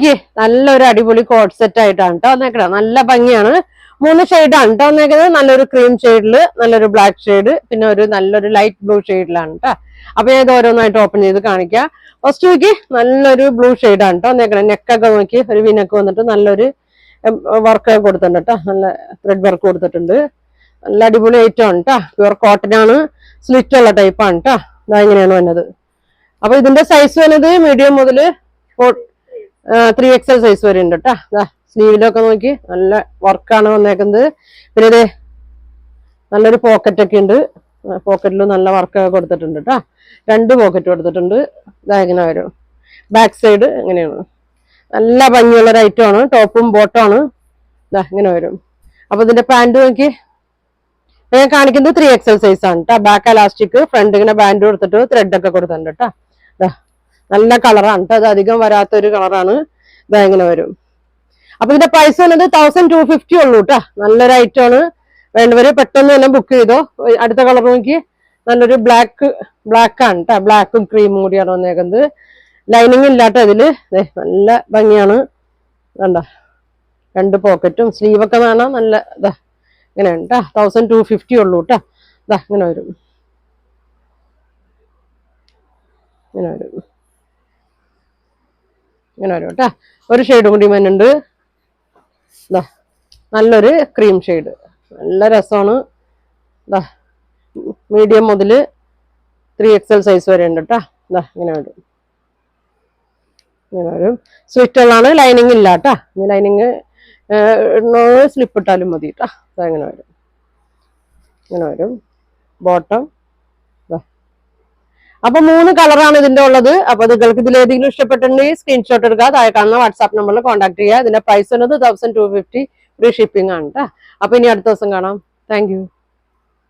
നോക്കിയേ നല്ലൊരു അടിപൊളി കോഡ് സെറ്റ് ആയിട്ടാണ് കേട്ടോ വന്നേക്കണ. നല്ല ഭംഗിയാണ്. 3 ഷെയ്ഡാണ് കേട്ടോ വന്നേക്കുന്നത്. നല്ലൊരു ക്രീം ഷെയ്ഡില്, നല്ലൊരു ബ്ലാക്ക് ഷെയ്ഡ്, പിന്നെ ഒരു നല്ലൊരു ലൈറ്റ് ബ്ലൂ ഷെയ്ഡിലാണ് കേട്ടോ. അപ്പൊ ഞാൻ ഇത് ഓരോന്നായിട്ട് ഓപ്പൺ ചെയ്ത് കാണിക്കാം. ഫസ്റ്റ് നോക്കി നല്ലൊരു ബ്ലൂ ഷെയ്ഡാണ് കേട്ടോ വന്നേക്കണേ. നെക്കൊക്കെ നോക്കി ഒരു വിനക്ക് വന്നിട്ട് നല്ലൊരു വർക്ക് കൊടുത്തിട്ടുണ്ട് കേട്ടോ. നല്ല ത്രെഡ് വർക്ക് കൊടുത്തിട്ടുണ്ട്. നല്ല അടിപൊളി ഐറ്റം ആണ് കേട്ടോ. പ്യുവർ കോട്ടൺ ആണ്. സ്ലിറ്റ് ഉള്ള ടൈപ്പാണ് കേട്ടോ. ഇതാ ഇങ്ങനെയാണ് വന്നത്. അപ്പൊ ഇതിന്റെ സൈസ് വരുന്നത് മീഡിയം മുതൽ 3XL സൈസ് വരെ ഉണ്ട് കേട്ടോ. സ്ലീവിലൊക്കെ നോക്കി നല്ല വർക്കാണ് വന്നേക്കുന്നത്. പിന്നെ ഇതേ നല്ലൊരു പോക്കറ്റ് ഒക്കെ ഉണ്ട്. പോക്കറ്റിലും നല്ല വർക്കൊക്കെ കൊടുത്തിട്ടുണ്ട് കേട്ടോ. 2 പോക്കറ്റ് കൊടുത്തിട്ടുണ്ട്. ഇതാ ഇങ്ങനെ വരും. ബാക്ക് സൈഡ് ഇങ്ങനെയാണ്. നല്ല ഭംഗിയുള്ളൊരു ഐറ്റം ആണ്. ടോപ്പും ബോട്ടും ആണ്. ഇതാ ഇങ്ങനെ വരും. അപ്പൊ ഇതിന്റെ പാന്റ് നോക്കി ഞാൻ കാണിക്കുന്നത് 3XL സൈസ് ആണ് കേട്ടോ. ബാക്ക് എലാസ്റ്റിക്, ഫ്രണ്ട് ഇങ്ങനെ ബാൻഡ് കൊടുത്തിട്ട് ത്രെഡ് ഒക്കെ കൊടുത്തിട്ടുണ്ട് കേട്ടോ. നല്ല കളറാണ് കേട്ടോ. അത് അധികം വരാത്തൊരു കളറാണ്. ഇതാ ഇങ്ങനെ വരും. അപ്പൊ ഇതിന്റെ പ്രൈസ് വന്നത് 1250 ഉള്ളൂ കേട്ടോ. നല്ലൊരു ഐറ്റം ആണ്. വേണ്ടവര് പെട്ടെന്ന് തന്നെ ബുക്ക് ചെയ്തോ. അടുത്ത കളർ നോക്കി നല്ലൊരു ബ്ലാക്ക് ആണ് കേട്ടോ. ബ്ലാക്കും ക്രീമും കൂടിയാണ് വന്നേക്കുന്നത്. ലൈനിങ് ഇല്ലാട്ടോ ഇതില്. നല്ല ഭംഗിയാണ്. കണ്ടോ 2 പോക്കറ്റും സ്ലീവൊക്കെ വേണം. നല്ല ഇതാ ഇങ്ങനെയാണ് കേട്ടോ. 1250 ഉള്ളൂ കേട്ടോ. ഇതാ ഇങ്ങനെ വരും. ഇങ്ങനെ വരും. ഇങ്ങനെ വരും കേട്ടോ. ഒരു ഷെയ്ഡ് കൂടി വരുന്നുണ്ട്. ഇതാ നല്ലൊരു ക്രീം ഷെയ്ഡ്. നല്ല രസമാണ്. ഇതാ മീഡിയം മുതൽ 3XL സൈസ് വരെ ഉണ്ട് കേട്ടോ. ഇതാ ഇങ്ങനെ വരും. ഇങ്ങനെ വരും. സ്ലിറ്റുകളാണ്. ലൈനിങ് ഇല്ല കേട്ടോ. ഇനി ലൈനിങ് സ്ലിപ്പ് ഇട്ടാലും മതി കേട്ടോ. ഇതാ ഇങ്ങനെ വരും. ഇങ്ങനെ വരും. ബോട്ടം. അപ്പൊ 3 കളറാണ് ഇതിന്റെ ഉള്ളത്. അപ്പൊ നിങ്ങൾക്ക് ഇതിലേതെങ്കിലും ഇഷ്ടപ്പെട്ടിട്ടുണ്ടെങ്കിൽ സ്ക്രീൻഷോട്ട് എടുക്കുക. താഴെ കാണുന്ന വാട്സാപ്പ് നമ്പറിൽ കോൺടാക്ട് ചെയ്യുക. ഇതിന്റെ പ്രൈസ് വരുന്നത് 1250. ഫ്രീ ഷിപ്പിംഗ് ആണ് കേട്ടോ. അപ്പൊ ഇനി അടുത്ത ദിവസം കാണാം. Thank you.